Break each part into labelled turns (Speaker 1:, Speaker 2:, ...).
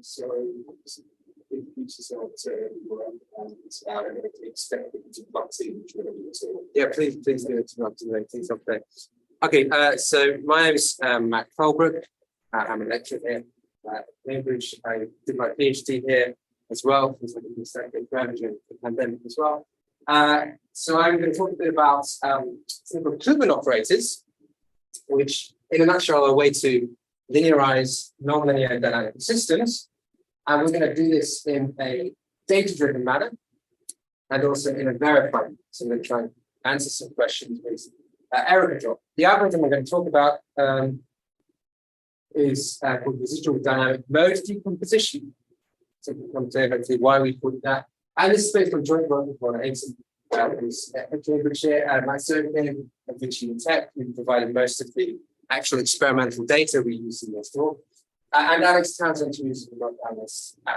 Speaker 1: So introduce yourself to and expect it to fluctuate.
Speaker 2: Yeah, please do it. Okay, so my name is Matt Colbrook. I'm a lecturer here at Cambridge. I did my PhD here as well, since I did the second graduate the pandemic as well. So I'm going to talk a bit about simple Koopman operators, which in a nutshell are a way to linearize nonlinear dynamic systems. And we're going to do this in a data-driven manner and also in a verified manner. So we're going to try and answer some questions with error control. The algorithm we're going to talk about is called Residual Dynamic Mode Decomposition. So we'll come to hopefully why we put that. And this is based on joint work with one of Cambridge here, myself in Virginia Tech. We provided most of the actual experimental data we use in this talk. And Alex Townsend uses the work on this now.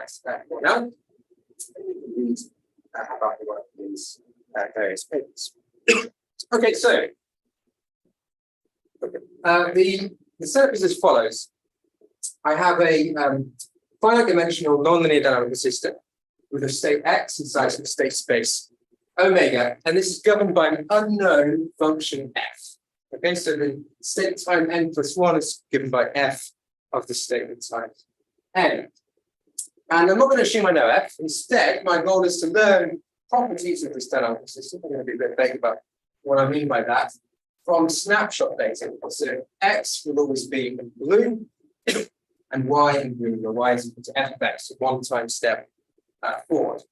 Speaker 2: Read about the work in these various papers. Okay, so the setup is as follows. I have a finite dimensional nonlinear dynamical system with a state x inside some state space omega, and this is governed by an unknown function f. Okay, so the state time n plus 1 is given by f of the statement time n. And I'm not going to assume I know f. Instead, my goal is to learn properties of this dynamical system. I'm going to be a bit vague about what I mean by that from snapshot data. So x will always be in blue and y in green, or y is equal to f of x, so one time step forward.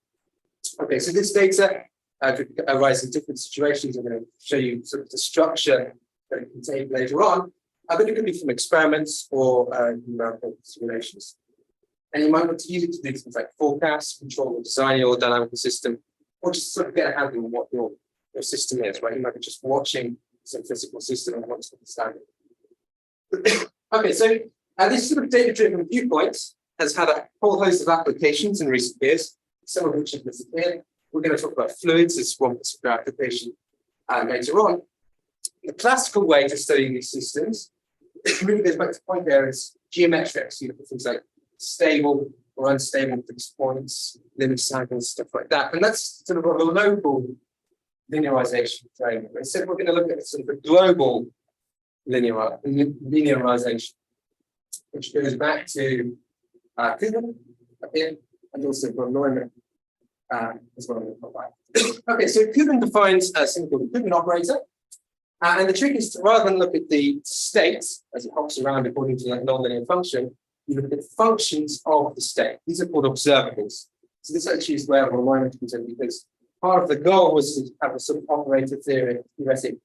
Speaker 2: Okay, so this data could arise in different situations. I'm going to show you sort of the structure that it can take later on. But it could be from experiments or numerical simulations. And you might want to use it to do things like forecast, control, or design your dynamical system, or just sort of get a handle on what your system is, right? You might be just watching some physical system and want to understand it. Okay, so this sort of data-driven viewpoint has had a whole host of applications in recent years, some of which have disappeared. We're going to talk about fluids as one particular application later on. The classical way to study these systems really goes back to the point there is geometrics. You look at things like stable or unstable fixed points, limit cycles, stuff like that. And that's sort of a local linearization framework. So we're going to look at sort of a global linearization, which goes back to Koopman here, and also von Neumann as well. Okay, so Koopman defines something called the Koopman operator. And the trick is to, rather than look at the state as it hops around according to that nonlinear function, you look at the functions of the state. These are called observables. So this actually is where von Neumann comes in, because part of the goal was to have a sort of operator theoretic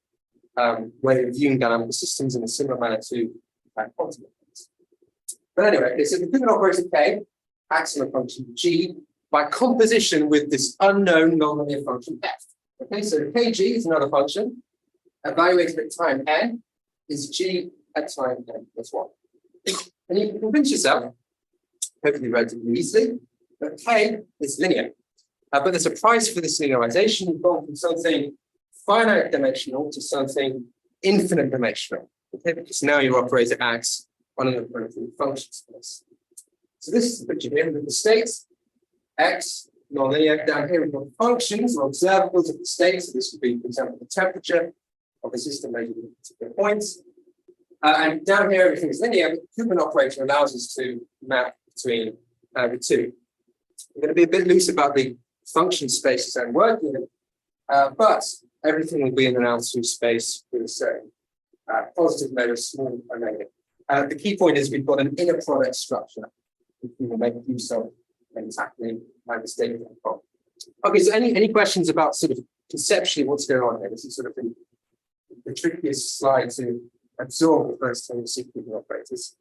Speaker 2: way of viewing dynamical systems in a similar manner to quantum mechanics. But anyway, okay, so the Koopman operator K acts on a function G by composition with this unknown nonlinear function f. Okay, so Kg is another function evaluated at time n is G at time n plus 1. And you can convince yourself, hopefully relatively easily, that K is linear. But there's a price for this linearization. You've gone from something finite dimensional to something infinite dimensional. Okay, because now your operator acts on an appropriate function space. So this is the picture here with the states, x, nonlinear. Down here we've got functions or observables of the state. So this would be, for example, the temperature of the system measured at particular points. And down here everything is linear, but the Koopman operator allows us to map between the two. We're going to be a bit loose about the function spaces I'm working in, but everything will be in an absolute space with a certain positive mode of small omega. The key point is we've got an inner product structure, which we will make use of when tackling this data problem. Okay, so any questions about sort of conceptually what's going on here? This is sort of the trickiest slide to absorb the first time you see Koopman operators.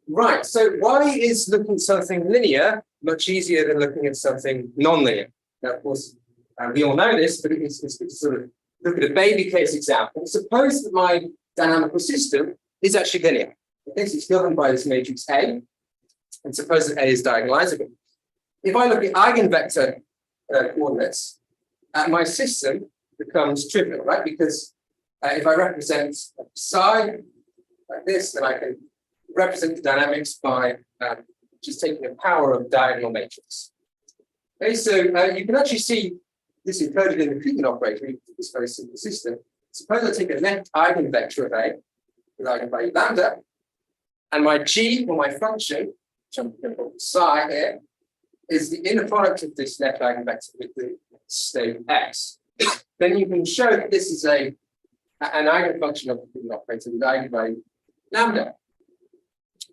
Speaker 2: Right, so why is looking at something linear much easier than looking at something nonlinear? Now, of course, we all know this, but it's good to sort of look at a baby case example. Suppose that my dynamical system is actually linear. Okay, so it's governed by this matrix A, and suppose that A is diagonalizable. If I look at eigenvector coordinates, my system becomes trivial, right? Because if I represent psi like this, then I can represent the dynamics by just taking the power of diagonal matrix. Okay, so you can actually see this encoded in the Koopman operator. It's a very simple system. Suppose I take a left eigenvector of A with eigenvalue lambda, and my G, or my function, which I'm going to call psi here, is the inner product of this left eigenvector with the state X. Then you can show that this is an eigenfunction of the Koopman operator with eigenvalue lambda.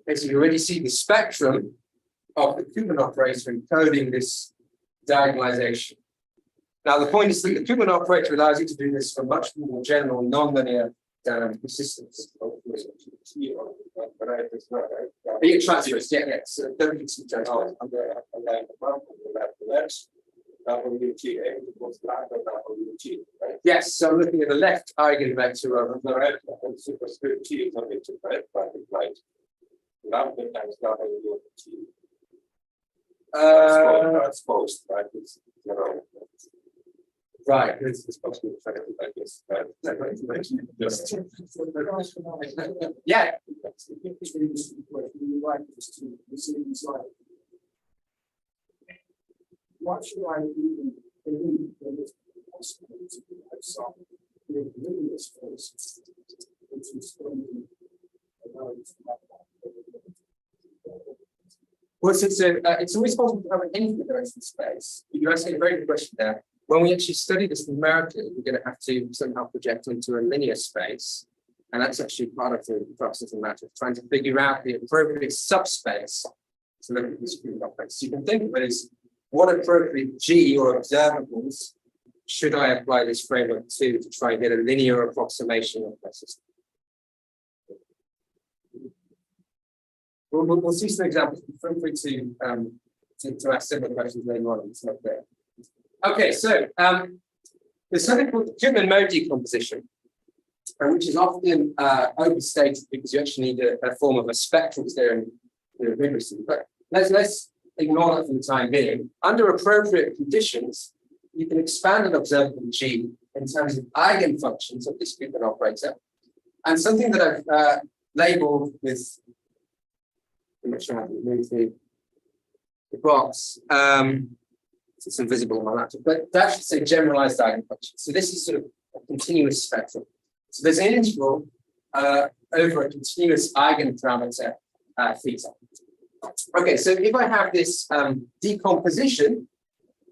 Speaker 2: Okay, so you already see the spectrum of the Koopman operator encoding this diagonalization. Now, the point is that the Koopman operator allows you to do this for much more general nonlinear dynamic systems. It transfers, yeah. So don't need some general. Yes, so I'm looking at the left eigenvector of the right superscript T is only to right. Exposed, right? It's, right, it's supposed to be like this. Yeah.
Speaker 1: What should I do in this possibility of some linear space, which is going to allow you to have
Speaker 2: Well, so it's always possible to have an infinite dimensional space. You're asking a very good question there. When we actually study this numerically, we're going to have to somehow project into a linear space. And that's actually part of the process of matter, trying to figure out the appropriate subspace to look at this Koopman operator. So you can think of it as what appropriate G or observables should I apply this framework to try and get a linear approximation of my system. We'll see some examples. Feel free to ask similar questions later on. It's not there. Okay, so there's something called the Koopman mode decomposition, which is often overstated because you actually need a form of a spectral theorem rigorously. But let's ignore that for the time being. Under appropriate conditions, you can expand an observable G in terms of eigenfunctions of this Koopman operator. And something that I've labeled with, I'm not sure how to move the box. It's invisible on my laptop, but that should say generalized eigenfunction. So this is sort of a continuous spectrum. So there's an integral over a continuous eigenparameter theta. Okay, so if I have this decomposition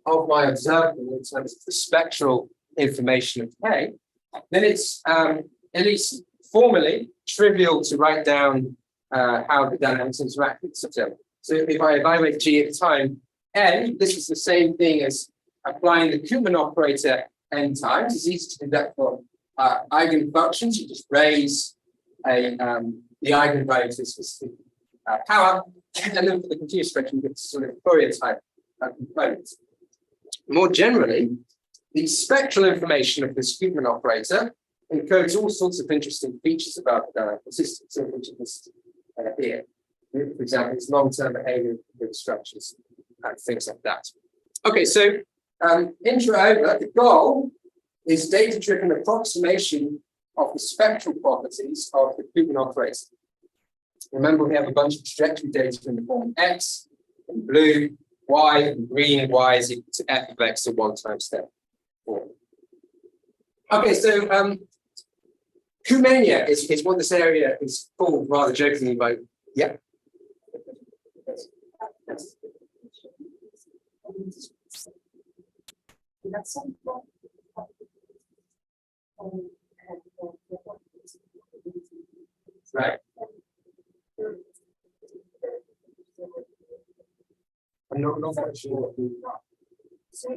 Speaker 2: of my observable in terms of the spectral information of K, then it's at least formally trivial to write down how the dynamics interact with this observable. So if I evaluate G at time n, this is the same thing as applying the Koopman operator n times. It's easy to do that for eigenfunctions. You just raise the eigenvalue to a specific power, and then for the continuous spectrum, you get sort of Fourier type components. More generally, the spectral information of this Koopman operator encodes all sorts of interesting features about the system, which is here. For example, it's long-term behavior with structures and things like that. Okay, so intro over, the goal is data-driven approximation of the spectral properties of the Koopman operator. Remember, we have a bunch of trajectory data in the form of X, in blue, Y, in green, Y is equal to F of X, so 1 times step 4. Okay, so Koopmania is what this area is called rather jokingly by, yeah. Right. I'm not quite sure what we want. So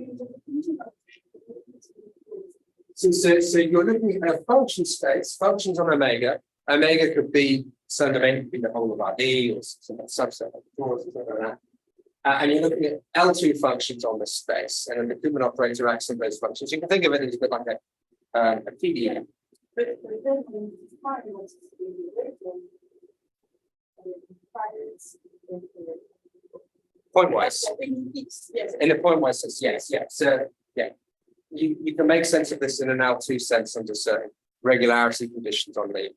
Speaker 2: you're looking at a function space, functions on omega. Omega could be some domain, could be the whole of RD or some subset of or something like that. And you're looking at L2 functions on this space, and then the Koopman operator acts on those functions. You can think of it as a bit like a PDM. Pointwise. In a pointwise sense, yes. So yeah, you can make sense of this in an L2 sense under certain regularity conditions on the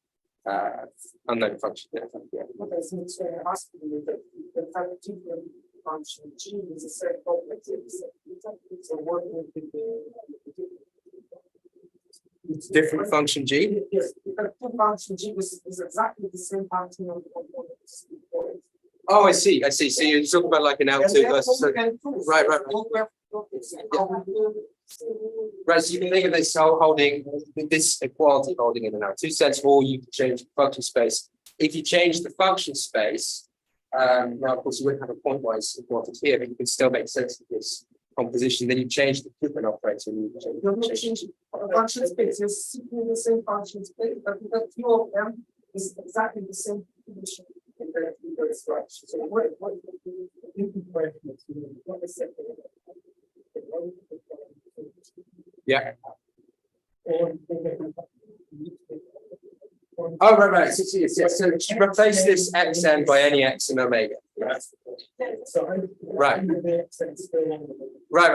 Speaker 2: unknown function. Yeah.
Speaker 1: Okay, so it's asking you that the particular function G is a set of it's a working with the
Speaker 2: Different function G.
Speaker 1: yes, the function G is exactly the same function of the components.
Speaker 2: Oh, I see. So you're talking about like an L2 versus. Right. Right, so you can think of this holding this equality holding in an L2 sense, or you can change the function space. If you change the function space, now of course you wouldn't have a pointwise equality here, but you can still make sense of this composition. Then you change the Koopman operator. And you change
Speaker 1: the function space is simply the same function space, but the two of them is exactly the same condition in the structure. So what
Speaker 2: yeah. Oh, right. So replace this xn by any x and omega. Right.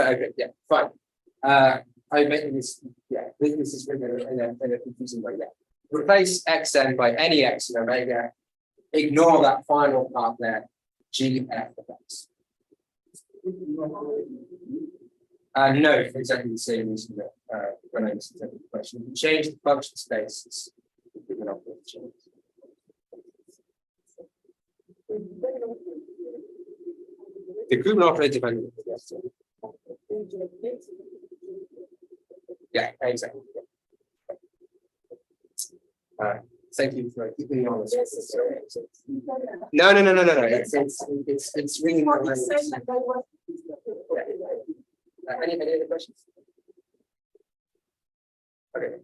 Speaker 2: Okay. Yeah. Fine. I'm making this. Yeah. This is written in a confusing way. Yeah. Replace xn by any x and omega. Ignore that final part there. G f of x. No, exactly the same as when I answered the question. If you change the function spaces, the Koopman operator dependent. Yeah, exactly. Thank you for keeping me honest. No. It's really not. Any other questions? Okay.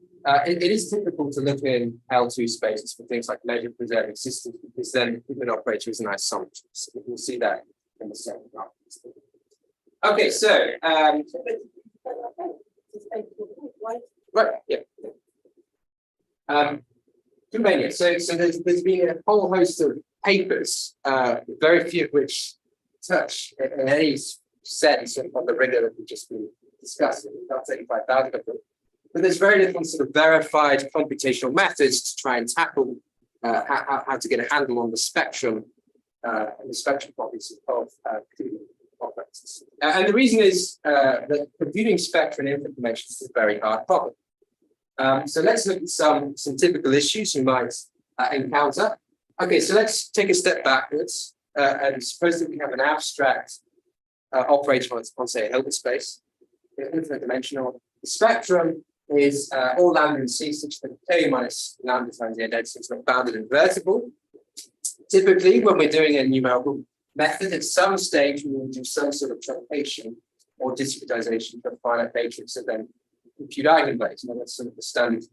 Speaker 2: It is typical to look in L2 spaces for things like measure preserving systems, because then the Koopman operator is an assumption. So we'll see that in the second half. Okay, so right, yeah. Koopmania. So there's been a whole host of papers, very few of which touch in any sense on the rigor that we've just been discussing, about 35,000 of them. But there's very little sort of verified computational methods to try and tackle how to get a handle on the spectrum and the spectrum properties of operators. And the reason is that computing spectrum and information is a very hard problem. So let's look at some typical issues you might encounter. Okay, so let's take a step backwards and suppose that we have an abstract operator on say, a Hilbert space, infinite dimensional. The spectrum is all lambda and c such that k minus lambda times the identity is not bounded and invertible. Typically, when we're doing a numerical method, at some stage we will do some sort of truncation or discretization for a finite matrix and then compute eigenvalues. And that's sort of the standard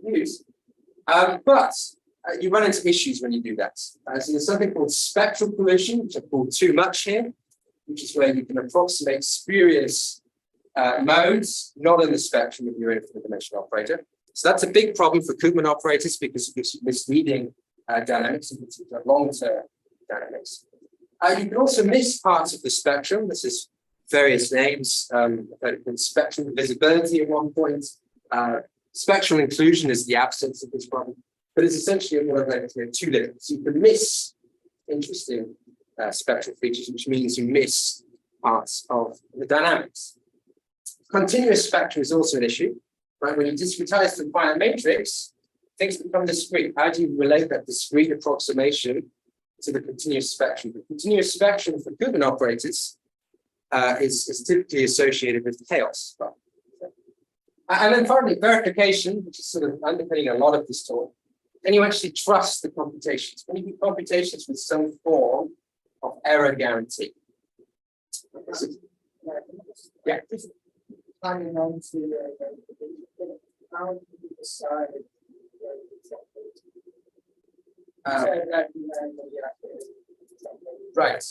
Speaker 2: we use. But you run into issues when you do that. So there's something called spectral collision, which I call too much here, which is where you can approximate spurious modes, not in the spectrum of your infinite dimensional operator. So that's a big problem for Koopman operators because it gives you misleading dynamics, in particular long-term dynamics. You can also miss parts of the spectrum. This is various names, spectrum visibility at one point. Spectral inclusion is the absence of this problem, but it's essentially a two little. So you can miss interesting spectral features, which means you miss parts of the dynamics. Continuous spectrum is also an issue, right? When you discretize the finite matrix, things become discrete. How do you relate that discrete approximation to the continuous spectrum? The continuous spectrum for Koopman operators is typically associated with chaos. And then finally, verification, which is sort of underpinning a lot of this talk. Can you actually trust the computations? Can you do computations with some form of error guarantee? Yeah.
Speaker 1: Hanging on to how do you decide
Speaker 2: right.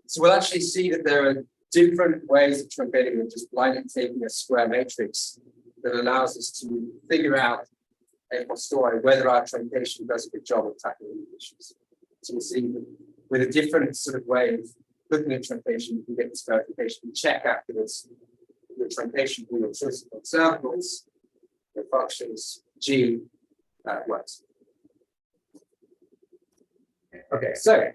Speaker 2: So we'll actually see that there are different ways of truncating and just blindly taking a square matrix that allows us to figure out a posteriori whether our truncation does a good job of tackling these issues. So we'll see with a different sort of way of looking at truncation, you can get this verification and check afterwards the truncation for your choice of observables, the functions, G works. Okay, so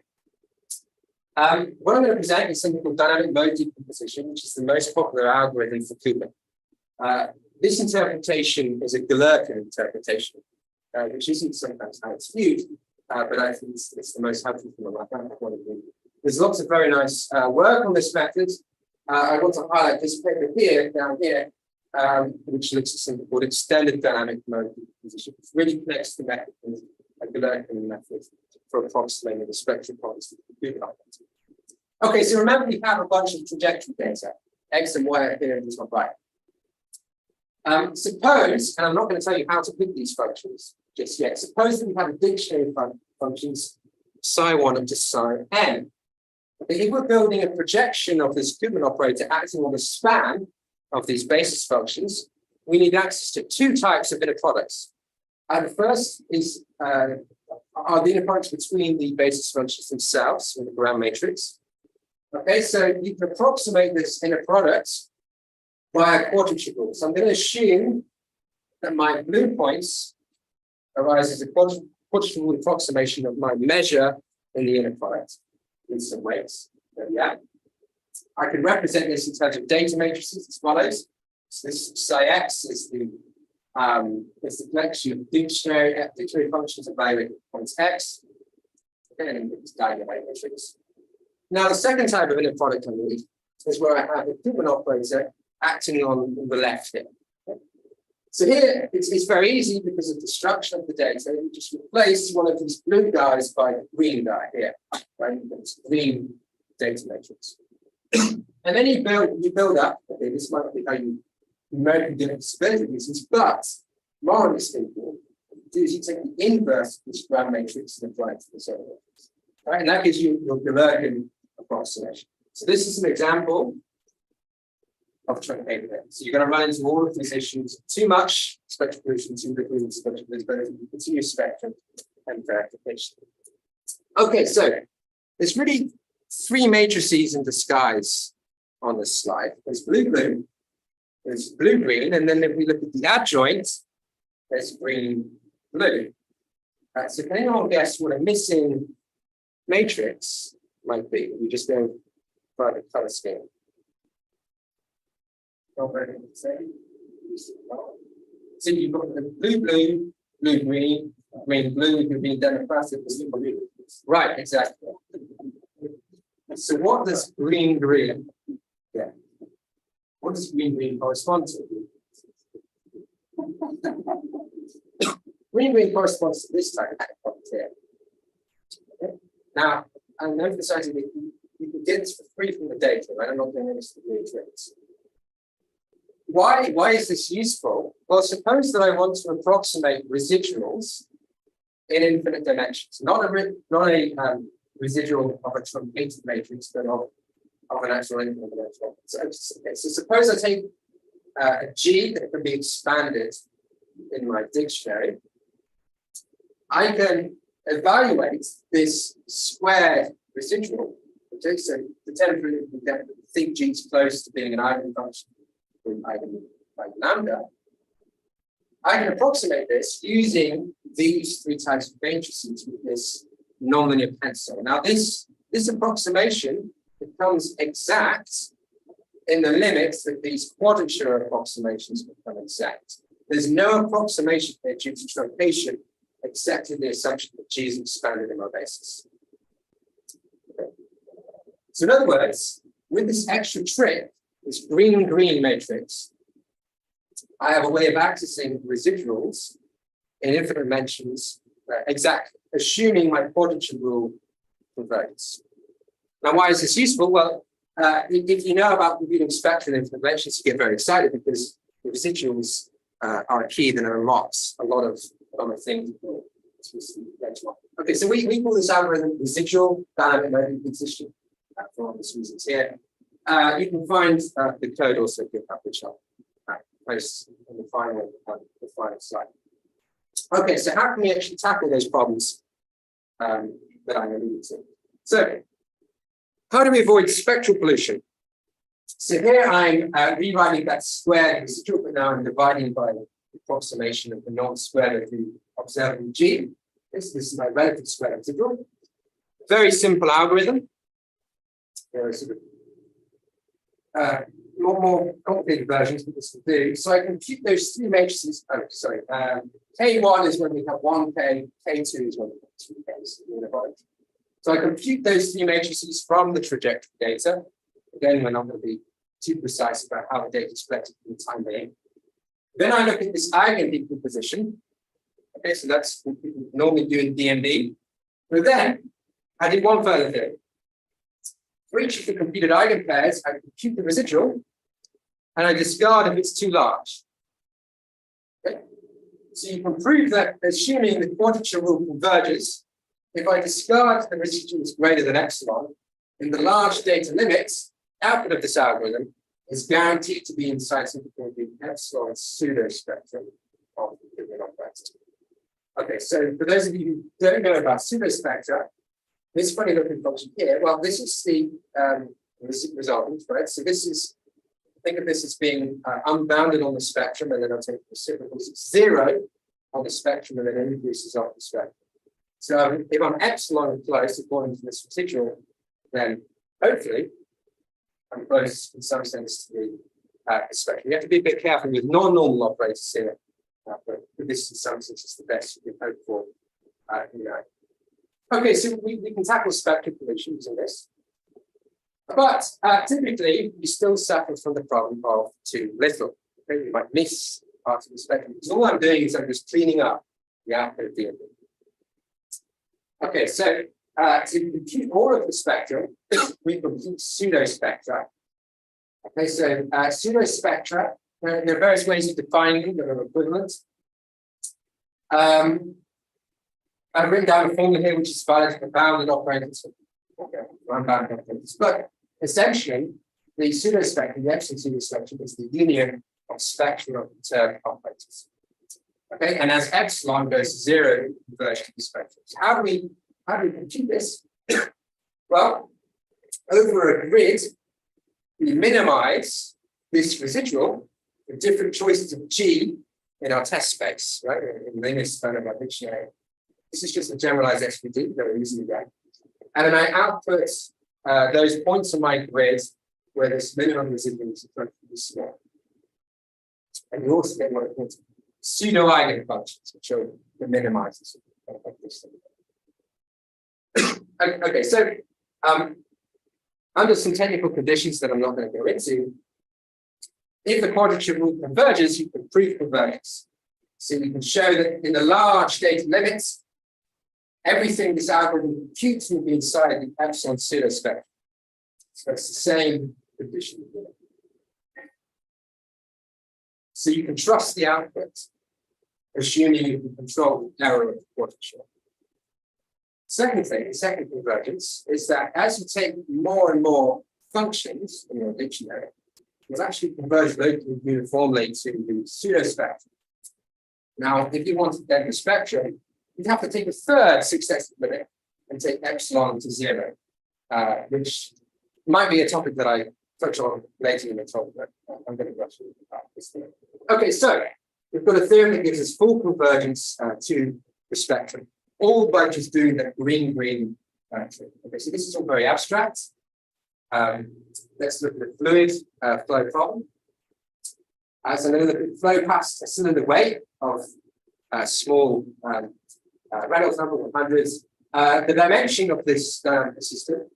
Speaker 2: what I'm going to present is something called dynamic mode decomposition, which is the most popular algorithm for Koopman. This interpretation is a Colbrook interpretation, which isn't sometimes how it's viewed, but I think it's the most helpful from a mathematical point of view. There's lots of very nice work on this method. I want to highlight this paper here, down here, which looks at something called extended dynamic mode decomposition. It really connects the method with a Colbrook method for approximating the spectral quantities of the Koopman. Okay, so remember we have a bunch of trajectory data, x and y here in this one, right? Suppose, and I'm not going to tell you how to pick these functions just yet, suppose that we have a dictionary functions psi1 up to psi n. If we're building a projection of this Koopman operator acting on the span of these basis functions, we need access to two types of inner products. The first is are the inner products between the basis functions themselves in the ground matrix. Okay, so you can approximate this inner product by a quadrature rule. So I'm going to assume that my blue points arise as a quadrature rule approximation of my measure in the inner product in some ways. So, yeah, I can represent this in terms of data matrices as follows. So this psi x is the collection of dictionary functions evaluating points x. Okay, and it's dynamic matrix. Now, the second type of inner product I need is where I have a Koopman operator acting on the left here. Okay. So here, it's very easy because of the structure of the data. You just replace one of these blue guys by a green guy here, right? It's green data matrix. And then you build up, okay, this might be how you numerically different split reasons, but morally speaking, what you do is you take the inverse of this ground matrix and apply it to this other matrix. Right? And that gives you your Colbrook approximation. So this is an example of truncated data. So you're going to run into all of these issues: too much spectral pollution, too little spectral visibility, continuous spectrum, and verification. Okay, so there's really three matrices in disguise on this slide. There's blue-blue, there's blue-green, and then if we look at the adjoint, there's green-blue. So can anyone guess what a missing matrix might be? We just go by the color scheme. So you've got the blue-blue, blue-green, green-blue, green democratic, right, exactly. So what does green-green get? What does green-green correspond to? Green-green corresponds to this type of product here. Okay. Now, I'm emphasizing that you can get this for free from the data, right? I'm not doing any tricks. Why is this useful? Well, suppose that I want to approximate residuals in infinite dimensions, not a residual of a truncated matrix, but of an actual infinite dimensional. So suppose I take a G that can be expanded in my dictionary. I can evaluate this squared residual. Okay, so determine if we think G is close to being an eigenfunction with eigen lambda. I can approximate this using these three types of matrices with this nonlinear pencil. Now, this approximation becomes exact in the limits that these quadrature approximations become exact. There's no approximation here due to truncation, except in the assumption that G is expanded in my basis. Okay. So in other words, with this extra trick, this green-green matrix, I have a way of accessing residuals in infinite dimensions exactly, assuming my quadrature rule converges. Now, why is this useful? Well, if you know about computing spectral in infinite dimensions, you get very excited because the residuals are a key that unlocks a lot of things. Okay, so we call this algorithm residual dynamic mode decomposition for obvious reasons here. You can find the code also GitHub, which I'll post in the final slide. Okay, so how can we actually tackle those problems that I alluded to? So, how do we avoid spectral pollution? So here I'm rewriting that squared residual, but now I'm dividing by approximation of the non-square of the observable G. This is my relative square residual. Very simple algorithm. There are sort of more complicated versions that this will do. So I compute those three matrices. Oh, sorry. K1 is when we have 1K, K2 is when we have 2Ks in the body. So I compute those three matrices from the trajectory data. Again, we're not going to be too precise about how the data is collected in the time being. Then I look at this eigen decomposition. Okay, so that's what we normally do in DMD. But then I did one further thing. For each of the computed eigenpairs, I compute the residual and I discard if it's too large. Okay? So you can prove that assuming the quadrature rule converges, if I discard the residual is greater than epsilon, in the large data limits, output of this algorithm is guaranteed to be inside something called the epsilon pseudospectrum of the Koopman operator. Okay, so for those of you who don't know about pseudospectra, this funny looking function here, well, this is the resultant, right? So this is, think of this as being unbounded on the spectrum, and then I'll take the reciprocals. It's 0 on the spectrum, and then it increases off the spectrum. So if I'm epsilon close according to this residual, then hopefully I'm close in some sense to the spectrum. You have to be a bit careful with non-normal operators here, but this in some sense is the best you can hope for. Okay, so we can tackle spectral pollution using this. But typically, you still suffer from the problem of too little. Okay, you might miss parts of the spectrum. Because all I'm doing is I'm just cleaning up the output of DMD. Okay, so to compute all of the spectrum, we compute pseudospectra. Okay, so pseudospectra, there are various ways of defining them that are equivalent. I've written down a formula here which is valid for bounded operators. Okay, unbounded operators. But essentially, the pseudospectrum, the epsilon pseudospectrum, is the union of spectra of perturbed operators. Okay, and as epsilon goes to 0, it converges to the spectrum. So how do we compute this? Well, over a grid, we minimize this residual with different choices of G in our test space, right? In the English span of our dictionary. This is just a generalized SVD that we're using again. And then I output those points on my grid where this minimum residual is relatively small. And you also get what I call pseudo eigenfunctions, which are the minimizers of this thing. Okay, so under some technical conditions that I'm not going to go into, if the quadrature rule converges, you can prove convergence. So you can show that in the large data limits, everything this algorithm computes will be inside the epsilon pseudospectrum. So it's the same condition. So you can trust the output, assuming you can control the error of the quadrature. Second thing, the second convergence, is that as you take more and more functions in your dictionary, you'll actually converge locally uniformly to the pseudospectrum. Now, if you wanted then the spectrum, you'd have to take a third successive limit and take epsilon to 0, which might be a topic that I touch on later in the talk, but I'm going to rush through this thing. Okay, so we've got a theorem that gives us full convergence to the spectrum, all by just doing the green-green trick. Okay, so this is all very abstract. Let's look at the fluid flow problem. So I'm going to look at flow past a cylinder weight of small Reynolds number 100. The dimension of this system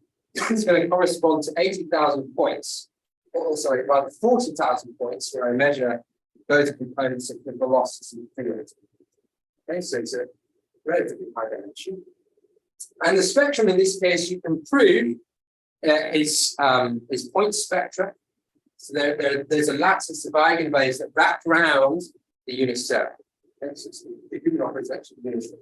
Speaker 2: is going to correspond to 80,000 points, or sorry, about 40,000 points where I measure both components of the velocity and fluid. Okay, so it's a relatively high dimension. And the spectrum in this case, you can prove is point spectra. So there's a lattice of eigenvalues that wrap around the unit cell. Okay, so the Koopman operator is actually uniform.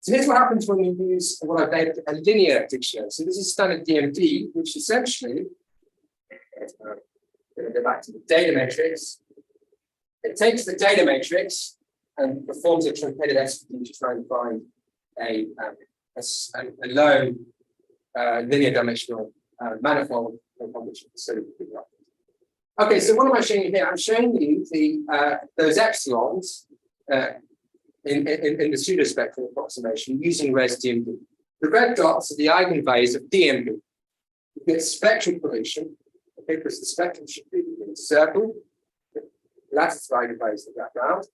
Speaker 2: So here's what happens when you use what I've labeled a linear dictionary. So this is standard DMD, which essentially, going to go back to the data matrix. It takes the data matrix and performs a truncated SVD to try and find a low linear dimensional manifold on which the facility can be. Okay, so what am I showing you here? I'm showing you those epsilons in the pseudospectral approximation using ResDMD. The red dots are the eigenvalues of DMD. You get spectral pollution, okay, because the spectrum should be in a circle. That's the eigenvalues of that round.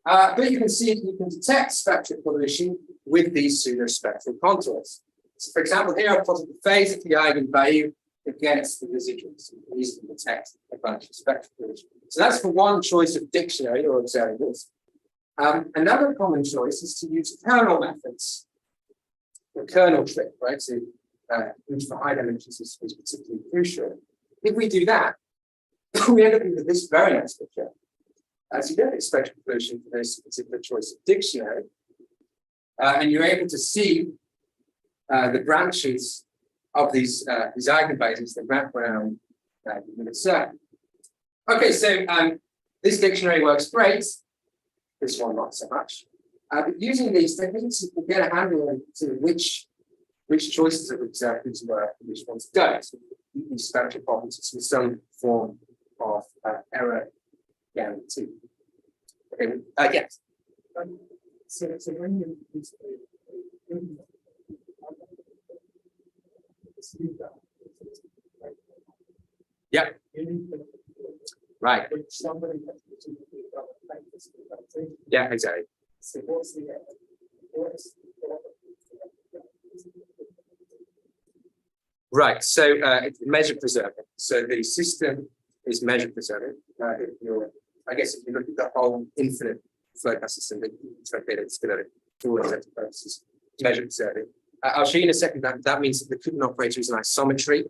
Speaker 2: But you can see you can detect spectral pollution with these pseudospectral contours. So, for example, here I've plotted the phase of the eigenvalue against the residuals. These can detect a bunch of spectral pollution. So that's for one choice of dictionary or observables. Another common choice is to use kernel methods. The kernel trick, right? So, which for high dimensions is particularly crucial. If we do that, we end up with this very nice picture. As you get spectral pollution for this particular choice of dictionary, and you're able to see the branches of these eigenvalues that wrap around the circle. Okay, so this dictionary works great. This one not so much. But using these techniques, you can get a handle on which choices of observables work and which ones don't. So these spectral properties with some form of error guarantee. Okay, yes.
Speaker 1: So when you use
Speaker 2: Yeah. Right. Yeah, exactly.
Speaker 1: So what's the
Speaker 2: Right. So it's measure preserving. So the system is measure preserving. I guess if you look at the whole infinite flow path system, it's going to for all intents and purposes measure preserving. I'll show you in a second that means that the Koopman operator is an isometry.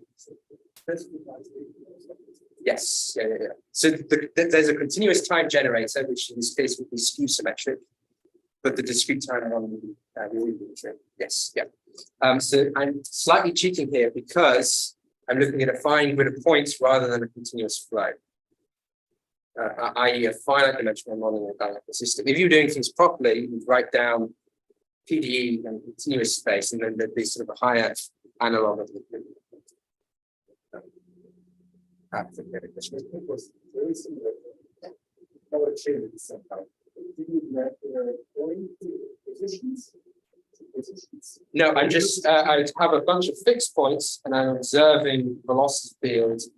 Speaker 2: Yes, yeah. So there's a continuous time generator, which in this case would be skew symmetric, but the discrete time one will be yes, yeah. So I'm slightly cheating here because I'm looking at a fine grid of points rather than a continuous flow, i.e. a finite dimensional nonlinear dynamical system. If you're doing things properly, you write down PDE and continuous space, and then there'd be sort of a higher analog of the No, I'm just I have a bunch of fixed points and I'm observing velocity fields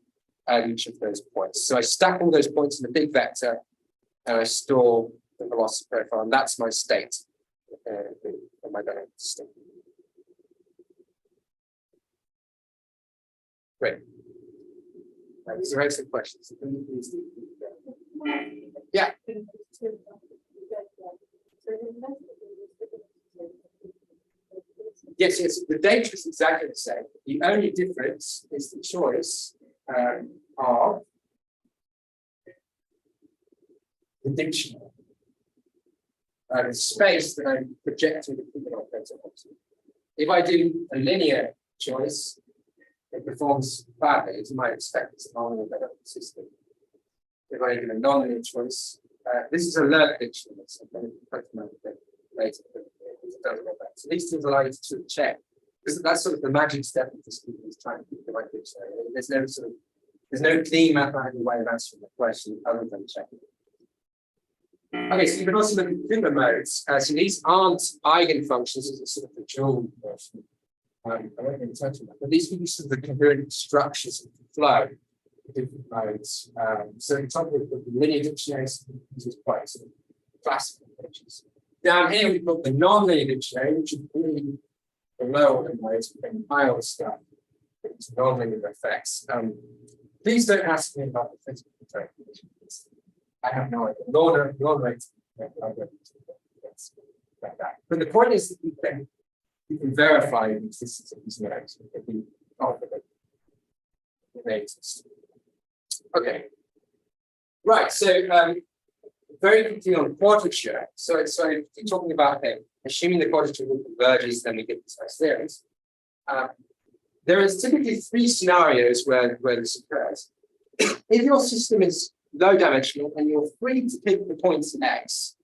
Speaker 2: at each of those points. So I stack all those points in a big vector and I store the velocity profile, and that's my state. My dynamic system. Great. These are excellent questions. Yeah. Yes. The data is exactly the same. The only difference is the choice of the dictionary. The space that I'm projecting the Koopman operator onto. If I do a linear choice, it performs badly, as you might expect. It's a nonlinear system. If I do a nonlinear choice, this is a learned dictionary, so I'm going to put them out a bit later. But it does all that. So these things allow you to sort of check, because that's sort of the magic step of this is trying to keep the right dictionary. There's no clean mathematical way of answering the question other than checking. Okay, so you can also look at Koopman modes. So these aren't eigenfunctions, as a sort of the dual version. I won't get into that, but these give you sort of the coherent structures of the flow of different modes. So in top of the linear dictionary, this is quite sort of classical pictures. Down here, we've got the non-linear dictionary, which is really the lower modes, and higher stuff, it's non-linear effects. Please don't ask me about the physical conditions. I have no idea. Low rates. But the point is that you can verify the existence of these modes if you confident that they exist. Okay. Right. So very quickly on quadrature. So talking about assuming the quadrature rule converges, then we get these nice theories. There is typically three scenarios where this occurs. If your system is low dimensional and you're free to pick the points in X,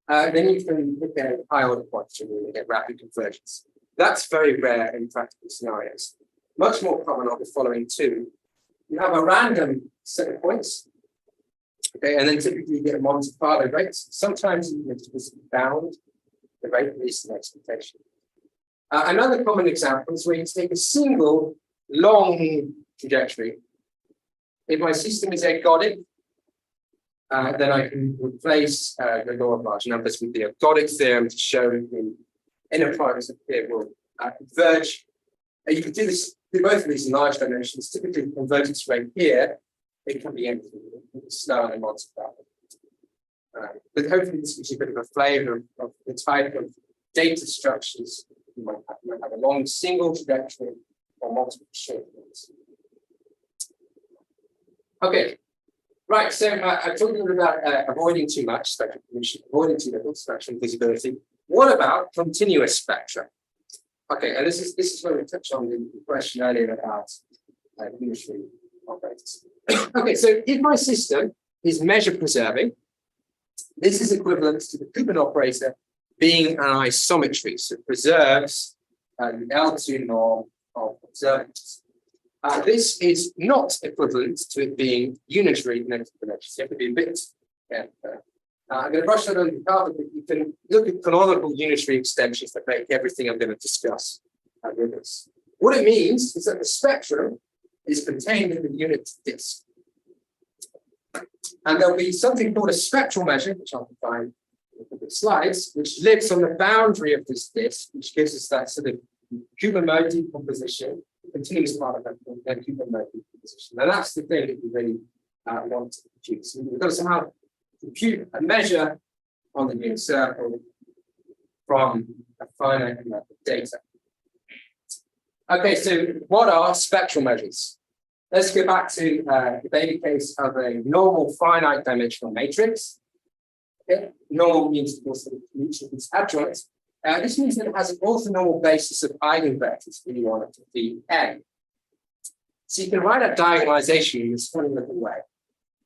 Speaker 2: then you can look at high order quadrature rule and get rapid convergence. That's very rare in practical scenarios. Much more common are the following two. you have a random set of points. Okay, and then typically you get a Monte Carlo rate. Sometimes you need to just bound the rate, at least in expectation. Another common example is where you take a single long trajectory. If my system is ergodic, then I can replace the law of large numbers with the ergodic theorem to show the inner products of it will converge. You can do this, do both of these in large dimensions. Typically, the convergence rate here, it can be anything, slower than Monte Carlo. But hopefully, this gives you a bit of a flavor of the type of data structures you might have. You might have a long single trajectory or multiple short ones. Okay, right. So I talked a little about avoiding too much spectral pollution, avoiding too little spectral visibility. What about continuous spectra? Okay, and this is where we touched on the question earlier about unitary operators. Okay, so if my system is measure preserving, this is equivalent to the Koopman operator being an isometry, so it preserves the L2 norm of observables. This is not equivalent to it being unitary negative dimensions. You have to be a bit careful. I'm going to brush that on the carpet, but you can look at canonical unitary extensions that make everything I'm going to discuss with us. What it means is that the spectrum is contained in the unit disk. And there'll be something called a spectral measure, which I'll define in the slides, which lives on the boundary of this disk, which gives us that sort of Koopman mode decomposition, continuous part of that Koopman mode decomposition. And that's the thing that we really want to produce. We've got to somehow compute a measure on the unit circle from a finite amount of data. Okay, so what are spectral measures? Let's go back to the baby case of a normal finite dimensional matrix. Okay. Normal means, of course, that each of these adjoints. This means that it has an orthonormal basis of eigenvectors, V1 to Vn. So you can write a diagonalization in this funny looking way.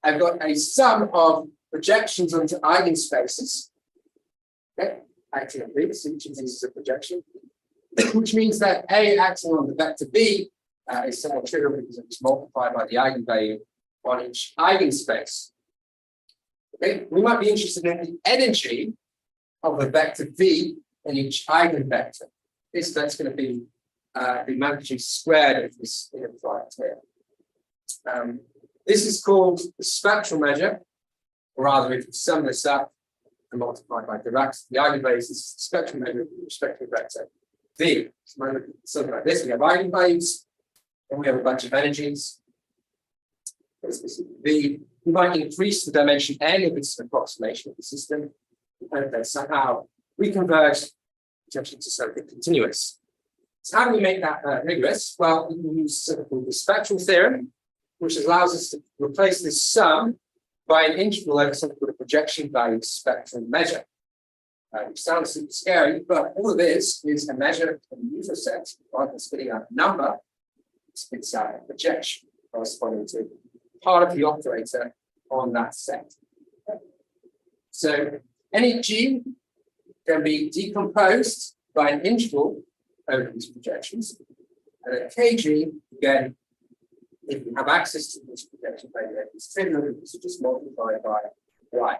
Speaker 2: I've got a sum of projections onto eigenspaces. Okay, acting on B, so each of these is a projection, which means that A acting on the vector B is somewhat trivial because it's multiplied by the eigenvalue on each eigenspace. Okay, we might be interested in the energy of the vector V in each eigenvector. That's going to be the magnitude squared of this inner product here. This is called the spectral measure, or rather, if you sum this up and multiply by direct, the eigenvalues is the spectral measure with respect to the vector V. So when we look at something like this, we have eigenvalues, and we have a bunch of energies. V. We might increase the dimension n if it's an approximation of the system, and then somehow we converge potentially to something continuous. So how do we make that rigorous? Well, we can use something called the spectral theorem, which allows us to replace this sum by an integral over something called a projection value spectral measure. It sounds super scary, but all it is a measure of the user set, rather than spitting out a number, it spits out a projection corresponding to part of the operator on that set. So any G can be decomposed by an integral over these projections, and a kg, again, if you have access to this projection value, it's trivial because you just multiply by y.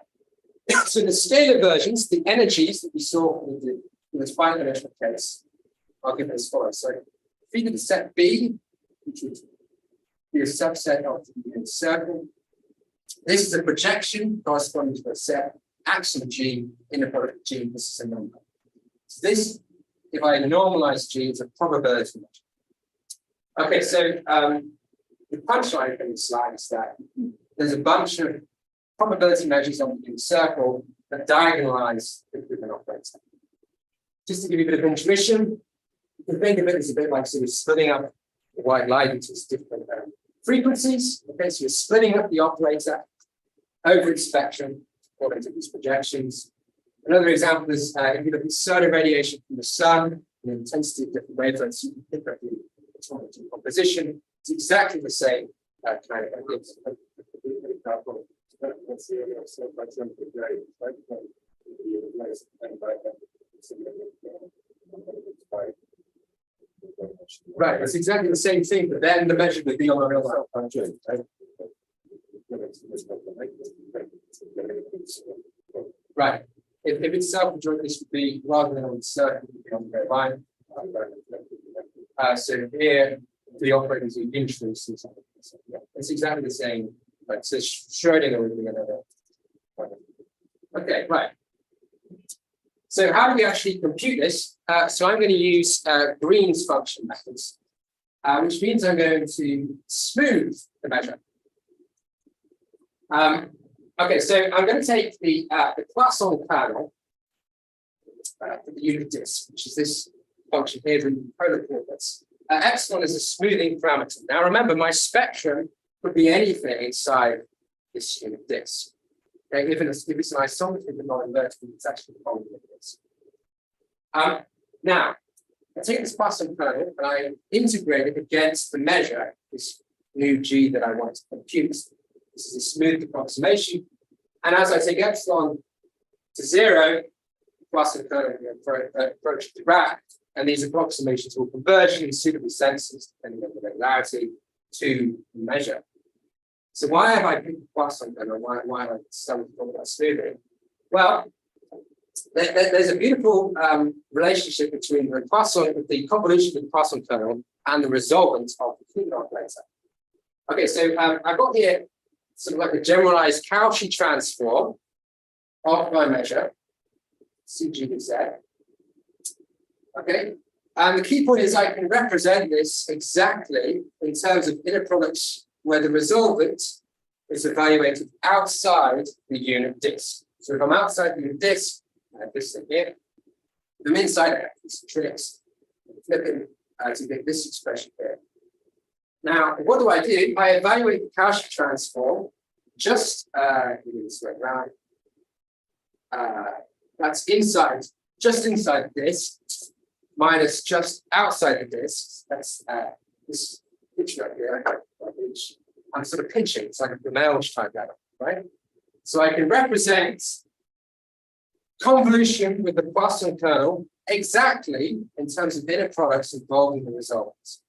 Speaker 2: So the scalar versions, the energies that we saw in this finite dimensional case, are given as follows. So if the set B, which would be a subset of the unit circle, this is a projection corresponding to a set axiom G in the product G. This is a number. So this, if I normalize G, is a probability measure. Okay, so the punchline from this slide is that there's a bunch of probability measures on the unit circle that diagonalize the Koopman operator. Just to give you a bit of intuition, you can think of it as a bit like sort of splitting up the white light into different frequencies. Okay, so you're splitting up the operator over its spectrum according to these projections. Another example is if you look at solar radiation from the sun, the intensity of different wavelengths, you can pick up the atomic decomposition. It's exactly the same kind of Right, it's exactly the same thing, but then the measure would be on the real line. Right. If it's self-adjoint, this would be rather than on the circle, it would be on the real line. So here, the operators are introduced. It's exactly the same. Like, so Schrodinger would be another. Okay, right. So how do we actually compute this? So I'm going to use Green's function methods, which means I'm going to smooth the measure. Okay, so I'm going to take the Poisson kernel for the unit disk, which is this function here in polar coordinates. Epsilon is a smoothing parameter. Now remember, my spectrum could be anything inside this unit disk. Okay, if it's an isometry but not invertible, it's actually the whole unit disk. Now, I take this Poisson kernel and I integrate it against the measure, this new G that I want to compute. This is a smooth approximation. And as I take epsilon to 0, Poisson kernel approach the graph, and these approximations will converge in suitable senses, depending on the regularity, to the measure. So why have I picked Poisson kernel? Why have I started to talk about smoothing? Well, there's a beautiful relationship between the convolution of the Poisson kernel and the resultant of the Koopman operator. Okay, so I've got here sort of like a generalized Cauchy transform of my measure, CG Z. Okay, and the key point is I can represent this exactly in terms of inner products where the resultant is evaluated outside the unit disk. So if I'm outside the unit disk, I have this thing here. If I'm inside, I have these tricks. Flipping to get this expression here. Now, what do? I evaluate the Cauchy transform just this way around. That's inside, just inside the disk, minus just outside the disk. That's this pitch right here. I'm sort of pinching. It's like a Gemelge type level, right? So I can represent convolution with the Poisson kernel exactly in terms of inner products involving the results.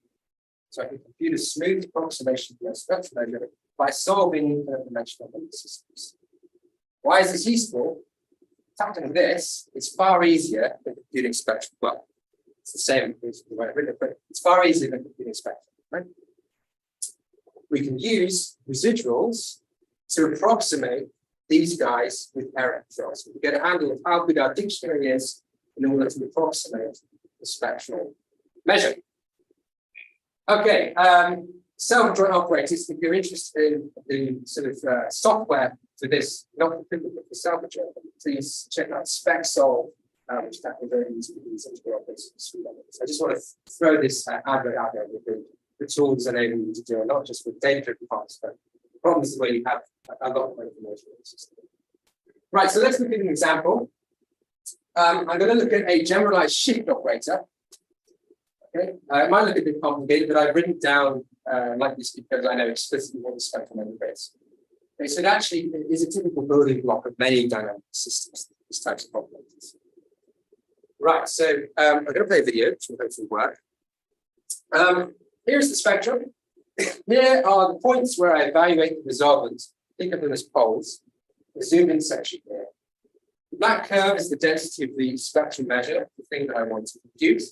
Speaker 2: So I can compute a smooth approximation of the spectral measure by solving the dimensional systems. Why is this useful? Tackling this is far easier than computing spectrum. Well, it's the same as the way I've written it, but it's far easier than computing spectrum, right? We can use residuals to approximate these guys with aerofoils. We get a handle of how good our dictionary is in order to approximate the spectral measure. Okay, self-adjoint operators, if you're interested in the sort of software for this, not completely but for self-adjoint, please check out Spectral, which tackles very easy with these integral operators. I just want to throw this advert out there with the tools enable you to do it, not just with data-driven parts, but problems where you have a lot of information in the system. Right, so let's look at an example. I'm going to look at a generalized shift operator. Okay, it might look a bit complicated, but I've written down like this because I know explicitly what the spectral measure is. Okay, so it actually is a typical building block of many dynamic systems, these types of operators. Right, so I'm going to play a video, which will hopefully work. Here's the spectrum. Here are the points where I evaluate the resolvent. Think of them as poles. The zoom in section here. The black curve is the density of the spectral measure, the thing that I want to compute.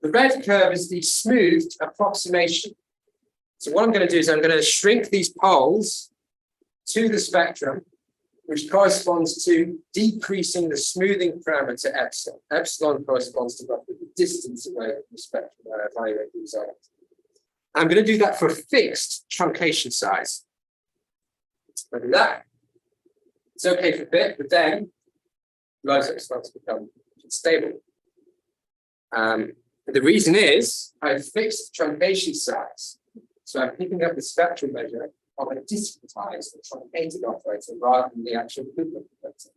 Speaker 2: The red curve is the smoothed approximation. So what I'm going to do is I'm going to shrink these poles to the spectrum, which corresponds to decreasing the smoothing parameter epsilon. Epsilon corresponds to roughly the distance away from the spectrum where I evaluate the result. I'm going to do that for a fixed truncation size. I'll do that. It's okay for a bit, but then epsilon starts to become stable. The reason is I've fixed the truncation size. So I'm picking up the spectral measure of a discretized, truncated operator rather than the actual Koopman operator. That's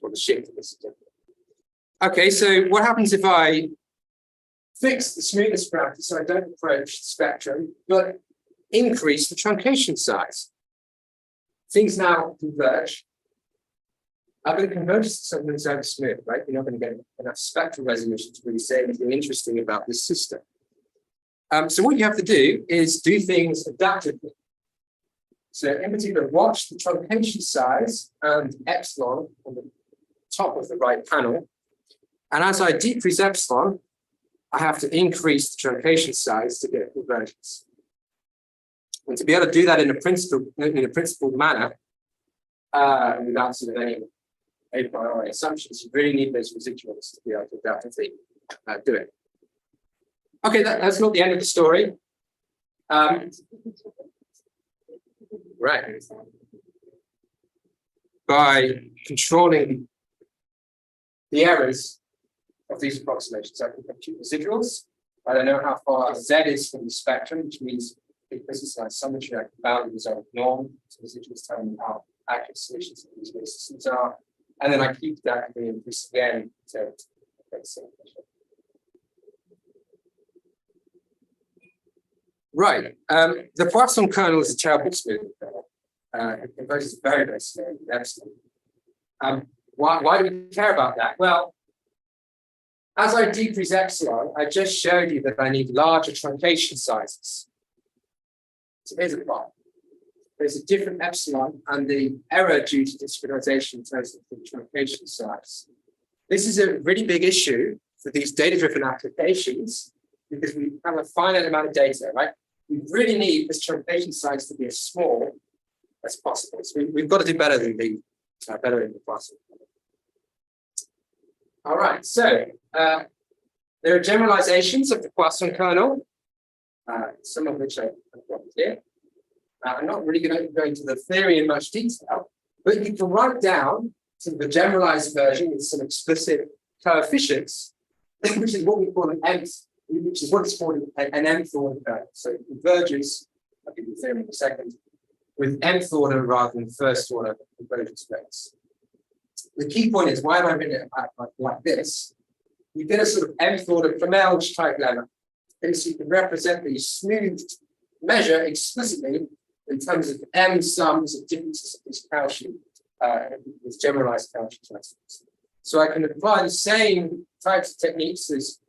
Speaker 2: what the shift of this is different. Okay, so what happens if I fix the smoothness parameter so I don't approach the spectrum, but increase the truncation size? Things now converge. But convergence is something that's over smooth, right? You're not going to get enough spectral resolution to really say anything interesting about this system. So what you have to do is do things adaptively. So in particular, watch the truncation size and epsilon on the top of the right panel. And as I decrease epsilon, I have to increase the truncation size to get convergence. And to be able to do that in a principled manner, without sort of any a priori assumptions, you really need those residuals to be able to adaptively do it. Okay, that's not the end of the story. Right. By controlling the errors of these approximations, I can compute residuals. I don't know how far Z is from the spectrum, which means because it's like symmetry, I can bound the result norm. So residuals tell me how accurate solutions of these new systems are. And then I keep that and increase again to get the same measure. Right. The Poisson kernel is a terrible smooth kernel. It converges very, very slowly. Why do we care about that? Well, as I decrease epsilon, I just showed you that I need larger truncation sizes. So here's a plot. There's a different epsilon and the error due to discretization in terms of the truncation size. This is a really big issue for these data-driven applications because we have a finite amount of data, right? We really need this truncation size to be as small as possible. So we've got to do better than the Poisson. All right, so there are generalizations of the Poisson kernel, some of which I've got here. I'm not really going to go into the theory in much detail, but you can write down some of the generalized version with some explicit coefficients, which is what we call an nth, which is what is called an nth order kernel. So it converges, I'll give you the theorem in a second, with nth order rather than first order convergence rates. The key point is why am I written it like this? You get a sort of nth order Flamel type lemma, and so you can represent the smoothed measure explicitly in terms of m sums of differences of this Cauchy, with generalized Cauchy transforms. So I can apply the same types of techniques as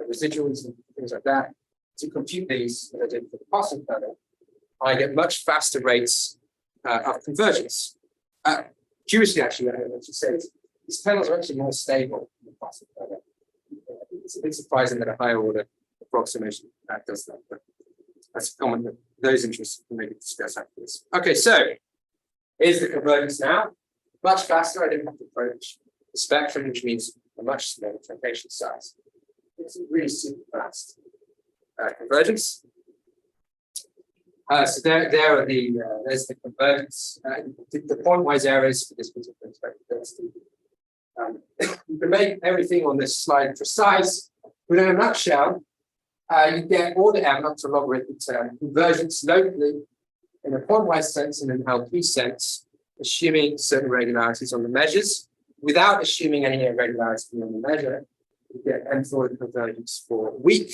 Speaker 2: residuals and things like that to compute these that I did for the Poisson kernel. I get much faster rates of convergence. Curiously, actually, I should say these kernels are actually more stable than the Poisson kernel. It's a bit surprising that a higher order approximation does that, but that's a comment that those interested can maybe discuss after this. Okay, so here's the convergence now. Much faster. I didn't have to approach the spectrum, which means a much smaller truncation size. It's really super fast convergence. So there are there's the convergence. The pointwise errors for this particular spectrum. You can make everything on this slide precise, but in a nutshell, you get order m up to logarithmic term convergence locally in a pointwise sense and an LP sense, assuming certain regularities on the measures, without assuming any irregularity on the measure. You get nth order convergence for weak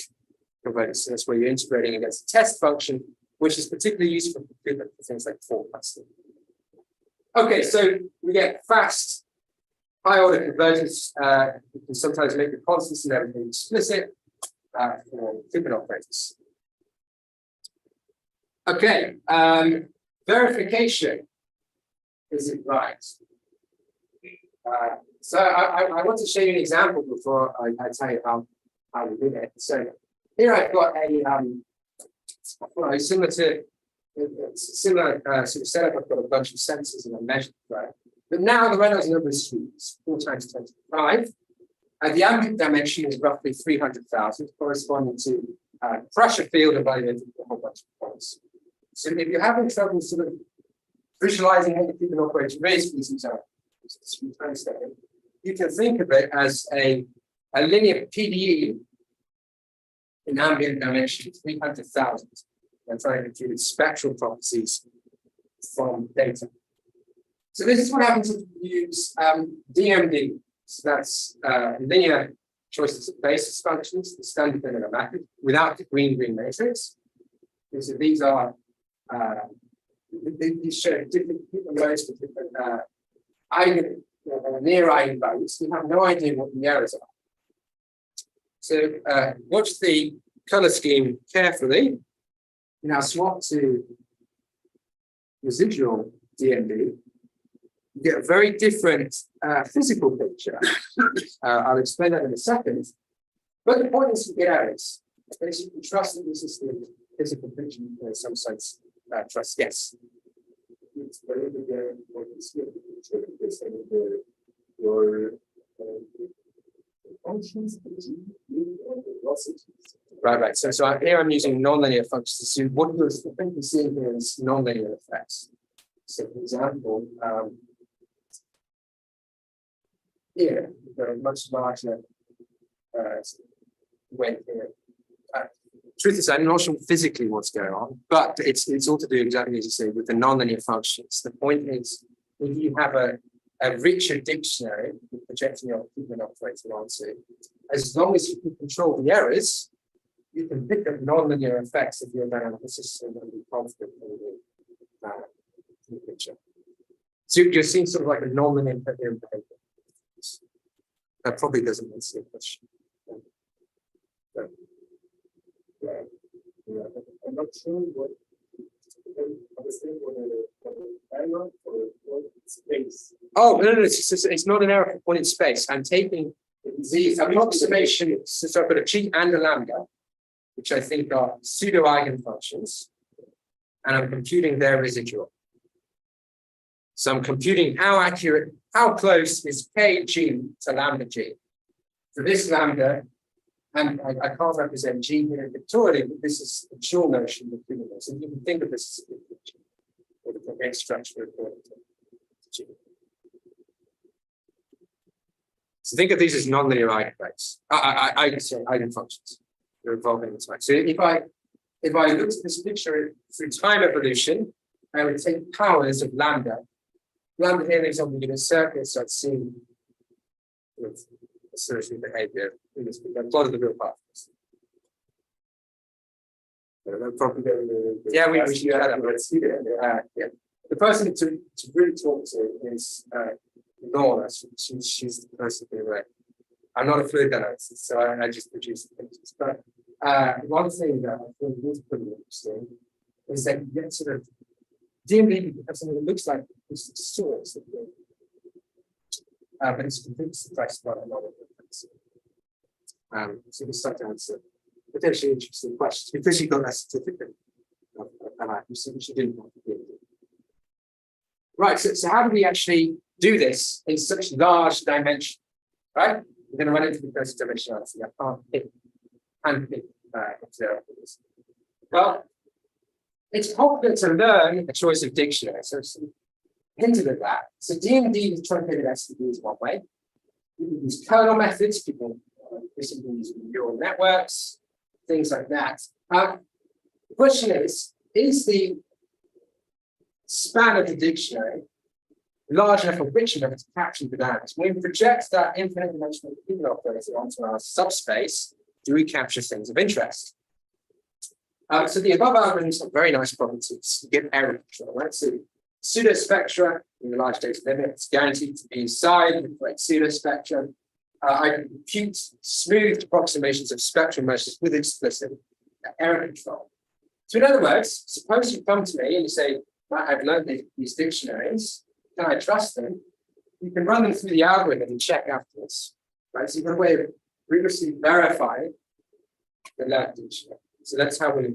Speaker 2: convergence. So that's where you're integrating against a test function, which is particularly useful for things like forecasting. Okay, so we get fast high order convergence. You can sometimes make the constants and everything explicit for Koopman operators. Okay, verification. Is it right? So I want to show you an example before I tell you how we did it. So here I've got a similar sort of setup. I've got a bunch of sensors and I measured, right? But now the Reynolds number is 4 times 25. The ambient dimension is roughly 300,000, corresponding to pressure field evaluated for a whole bunch of points. So if you're having trouble sort of visualizing what the Koopman operator is, for these examples, you can think of it as a linear PDE in ambient dimension 300,000. I'm trying to compute its spectral properties from data. So this is what happens if you use DMD. So that's linear choices of basis functions, the standard linear method, without the green matrix. So these are these show different modes with different or near eigenvalues, we have no idea what the errors are. So watch the color scheme carefully. Now swap to residual DMD. You get a very different physical picture. I'll explain that in a second. But the point is to get errors. Okay, so you can trust that this is the physical picture in some sense. Trust, yes. Right. So here I'm using nonlinear functions. So what you're seeing here is nonlinear effects. So for example, here there are much larger weight here. Truth is, I'm not sure physically what's going on, but it's all to do exactly as you say with the nonlinear functions. The point is, if you have a richer dictionary with projecting your Koopman operator onto, as long as you can control the errors, you can pick up nonlinear effects of your dynamical system and be confident in the picture. So you're seeing sort of like a nonlinear behavior. That probably doesn't answer the question. I'm not sure what space. Oh, no, it's not an error point in space. I'm taking the approximation, so I've got a G and a lambda, which I think are pseudo eigenfunctions, and I'm computing their residual. So I'm computing how accurate, how close is kg to lambda g. For this lambda, and I can't represent G here pictorially, but this is a dual notion of Koopman. So you can think of this as a picture, or the coherent structure according to G. So think of these as nonlinear eigenvalues. Eigenfunctions. They're evolving in time. So if I looked at this picture through time evolution, I would take powers of lambda. Lambda here lives on the unit circle, so I'd see with associated behavior in this plot of the real particles. Yeah, we should have that. Yeah. The person to really talk to is Lorna. She's the person who I'm not a fluid dynamicist, so I just produce the pictures. But one thing that I think is pretty interesting is that you get sort of DMD has something that looks like this source, but it's completely suppressed by a lot of difference. So this start to answer potentially interesting questions because you got that certificate of accuracy, which you didn't want to do. Right, so how do we actually do this in such large dimension? Right? We're going to run into the first dimensionality. I can't pick observables. Well, it's popular to learn a choice of dictionary. So hinted at that. So DMD with truncated STD is one way. You can use kernel methods, people recently use neural networks, things like that. The question is the span of the dictionary large enough or rich enough to capture the dynamics? When we project that infinite dimensional Koopman operator onto our subspace, do we capture things of interest? So the above algorithms have very nice properties. You get error control, right? So pseudo spectra in the large data limit, it's guaranteed to be inside the correct pseudo spectrum. I can compute smooth approximations of spectral measures with explicit error control. So in other words, suppose you come to me and you say, I've learned these dictionaries, can I trust them? You can run them through the algorithm and check afterwards, right? So you've got a way of rigorously verifying the learned dictionary. So that's how we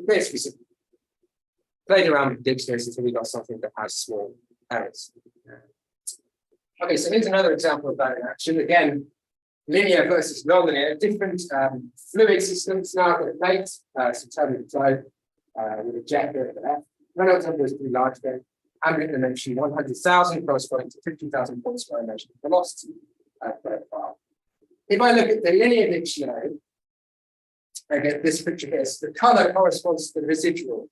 Speaker 2: this. We played around with dictionaries until we got something that has small errors. Okay, so here's another example of that in action. Again, linear versus nonlinear, different fluid systems. Now I've got a plate, so turbulent flow with a jet here at the left. Reynolds number is pretty large there. Ambient dimension 100,000 corresponding to 50,000 points per dimension velocity profile. If I look at the linear dictionary, I get this picture here. So the color corresponds to the residual.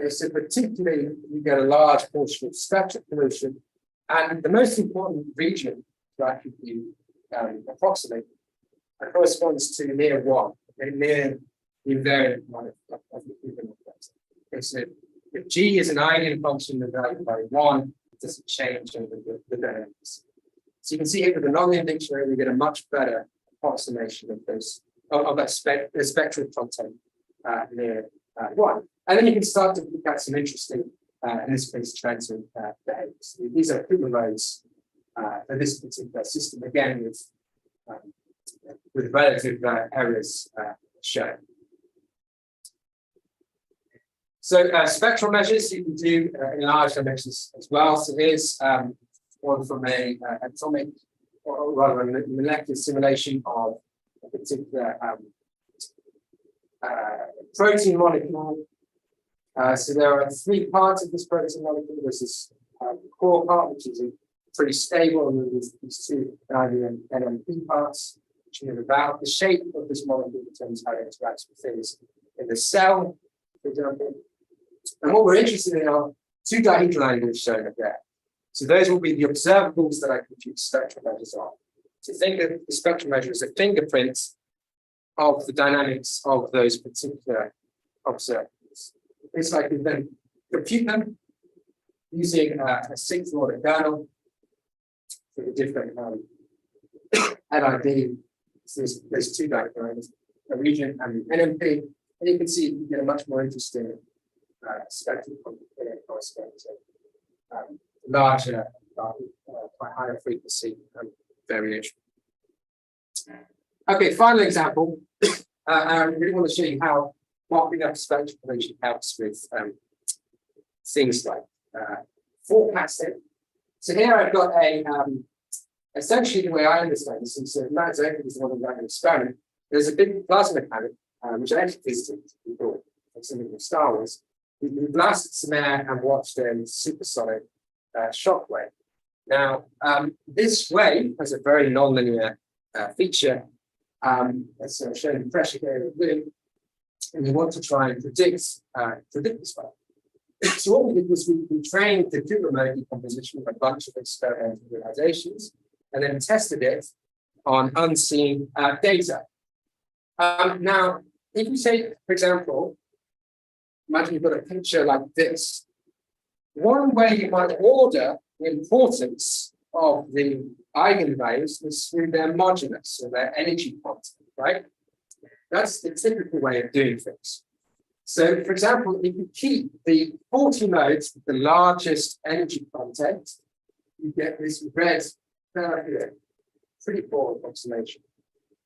Speaker 2: So particularly, you get a large portion of spectral pollution. And the most important region to actually approximate corresponds to near 1, near the invariant one of the Koopman operator. Okay, so if G is an eigenfunction divided by 1, it doesn't change the dynamics. So you can see here with the nonlinear dictionary, we get a much better approximation of those of that spectral content near 1. And then you can start to look at some interesting, in this case, transient behaviors. These are Koopman modes for this particular system, again with relative errors shown. So spectral measures you can do in large dimensions as well. So here's one from a atomic, or rather a molecular simulation of a particular protein molecule. So there are 3 parts of this protein molecule. There's this core part, which is pretty stable, and then there's these 2 NMP parts, which are about the shape of this molecule determines how it interacts with things in the cell, for example. And what we're interested in are 2 dihedral angles shown up there. So those will be the observables that I compute spectral measures on. So think of the spectral measure as a fingerprint of the dynamics of those particular observables. It's like we then compute them using a 6th order kernel for the different NID. So there's 2 dihedral angles, a region and the NMP. And you can see you get a much more interesting spectral correspondence, larger, quite higher frequency variation. Okay, final example. I really want to show you how marking up spectral formation helps with things like forecasting. So here I've got a essentially the way I understand this, and so Matt Zokin is the one who ran an experiment. There's a big plasma cannon, which I actually visited before, something from Star Wars. We blasted some air and watched a supersonic shock wave. Now, this wave has a very nonlinear feature. As shown in pressure here, and we want to try and predict this wave. So what we did was we trained the Koopman mode decomposition with a bunch of experimental realizations, and then tested it on unseen data. Now, if you take, for example, imagine you've got a picture like this. One way you might order the importance of the eigenvalues is through their modulus, or their energy content, right? That's the typical way of doing things. So, for example, if you keep the 40 modes with the largest energy content, you get this red curve here. Pretty poor approximation.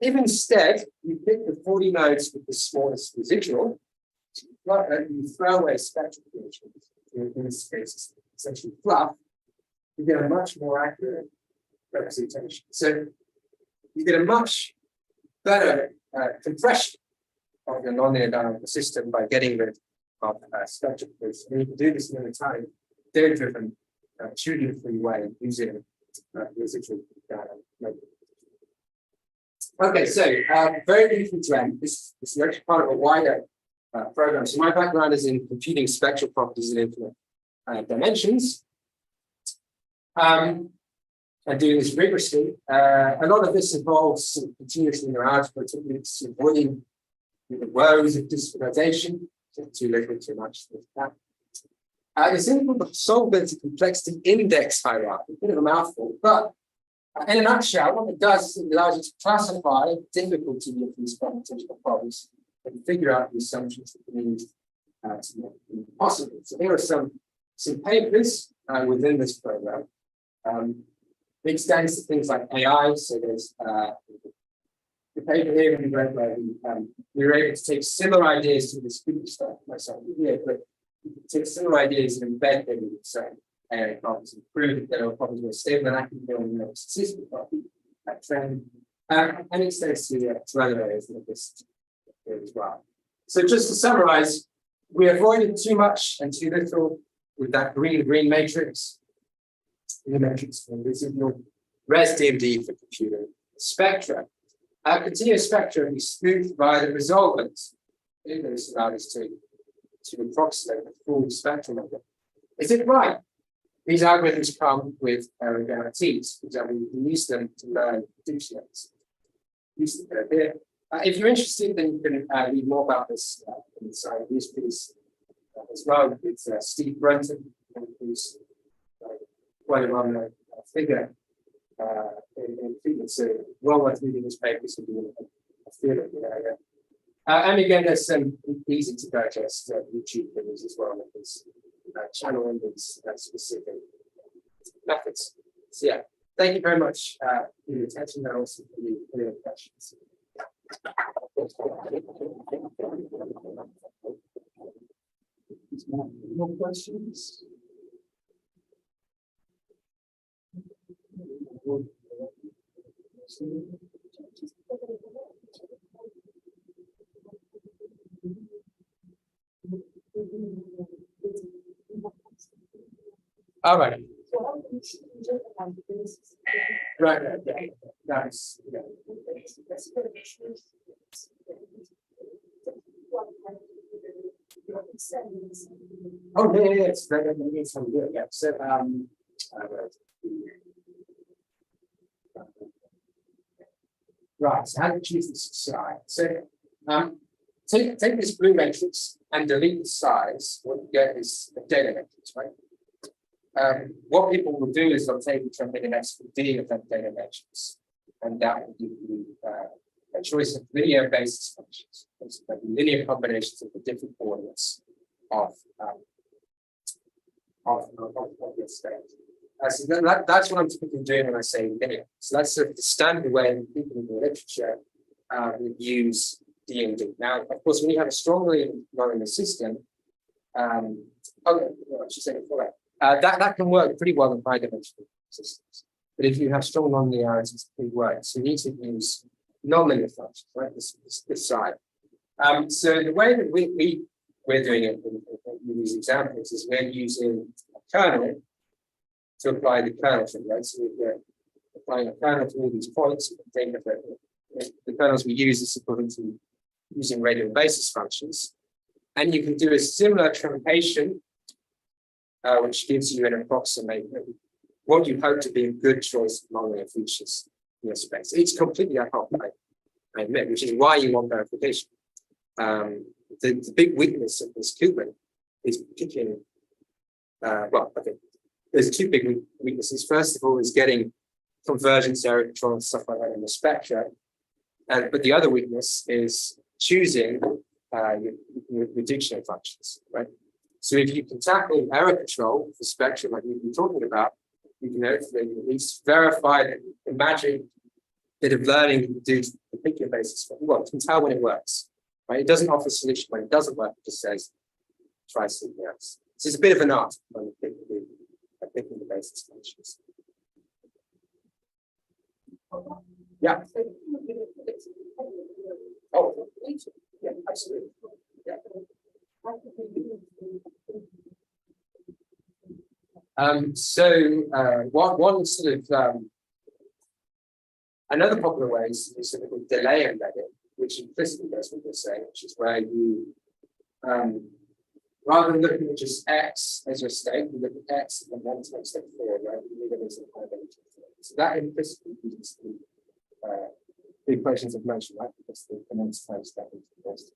Speaker 2: If instead you pick the 40 modes with the smallest residual, you throw away spectral conditions, in this case, essentially fluff, you get a much more accurate representation. So you get a much better compression of your nonlinear dynamical system by getting rid of spectral conditions. And you can do this in a time data-driven, tuning-free way using residual dynamic mode. Okay, so very briefly to end, this is actually part of a wider program. So my background is in computing spectral properties in infinite dimensions. And doing this rigorously. A lot of this involves some continuous linear algebra techniques, avoiding the woes of discretization, too little, too much. It's in the solvability complexity index hierarchy, a bit of a mouthful, but in a nutshell, what it does is it allows you to classify the difficulty of these computational problems and figure out the assumptions that we need to make them possible. So here are some papers within this program. It extends to things like AI. So there's the paper here in red where we were able to take similar ideas to the speech stuff myself here, but you can take similar ideas and embed them in certain AI problems and prove that there are problems more stable than active building a statistical problem, that trend, and it extends to other areas like this here as well. So just to summarize, we avoided too much and too little with that green matrix. The matrix for residual, ResDMD for computing, spectra. Continuous spectra is smoothed by the resolvents. This allowed us to approximate the full spectral number. Is it right? These algorithms come with error guarantees. For example, you can use them to learn dictionaries. Use them here. If you're interested, then you can read more about this inside this piece as well. It's Steve Brenton, who's quite a well-known figure in treatment. So well worth reading his papers and doing a theory in the area. And again, there's some easy to digest YouTube videos as well, with this channel and these specific methods. So yeah, thank you very much for your attention and also for your questions. More questions? All right. Right. Nice. Yeah. Oh, yeah. It's very good. Yeah. So, right. So, how do you choose this size? So, take this blue matrix and delete the size. What you get is a data matrix, right? What people will do is they'll take the truncated XPD of that data matrix, and that will give you a choice of linear basis functions, linear combinations of the different coordinates of your state. So that's what I'm typically doing when I say linear. So that's sort of the standard way that people in the literature would use DMD. Now, of course, when you have a strongly nonlinear system, I should say before that can work pretty well in high-dimensional systems. But if you have strong non-linearities, it pretty well. So you need to use nonlinear functions, right? This side. So the way that we're doing it in these examples is we're using a kernel to apply the kernel thing, right? So we're applying a kernel to all these points. The kernels we use is equivalent to using radial basis functions. And you can do a similar truncation, which gives you an approximation, what you hope to be a good choice of nonlinear features in your space. It's completely ad hoc, I admit, which is why you want verification. The big weakness of this Koopman is picking, there's two big weaknesses. First of all, is getting convergence, error control, and stuff like that in the spectra. But the other weakness is choosing your dictionary functions, right? So if you can tackle error control for spectrum, like we've been talking about, you can hopefully at least verify that the magic bit of learning you do to pick your basis. Well, you can tell when it works, right? It doesn't offer a solution when it doesn't work. It just says, try something else. So it's a bit of an art when you picking the basis functions. Yeah. Oh, yeah, absolutely. Yeah. One sort of another popular way is sort of delay embedding, which implicitly does what you're saying, which is where you rather than looking at just X as your state, you look at X and then take step forward, right? So that implicitly uses the equations of motion, right? Because the next time step into the first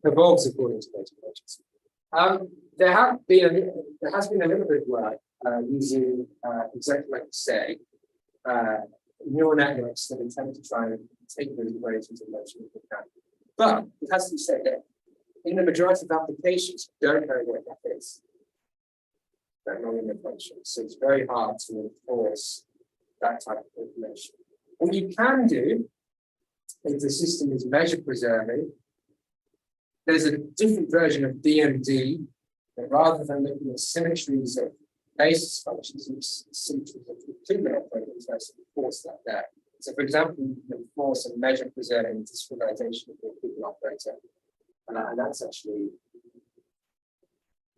Speaker 2: evolves according to those equations. There has been a little bit of work using exactly like you say, neural networks that intend to try and take those equations of motion into account. But it has to be said that in the majority of applications, we don't know what that is. That nonlinear function. So it's very hard to enforce that type of information. What you can do, if the system is measure preserving, there's a different version of DMD that rather than looking at symmetries of basis functions, it's symmetries of Koopman operators, so force that there. So for example, you can force a measure preserving discretization of the Koopman operator. And that's actually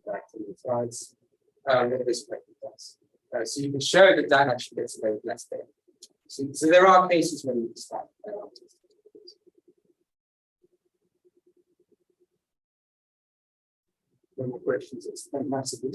Speaker 2: back to the slides. What this does. So you can show that that actually gets very less data. So there are cases where you can start. No more questions. It's massively.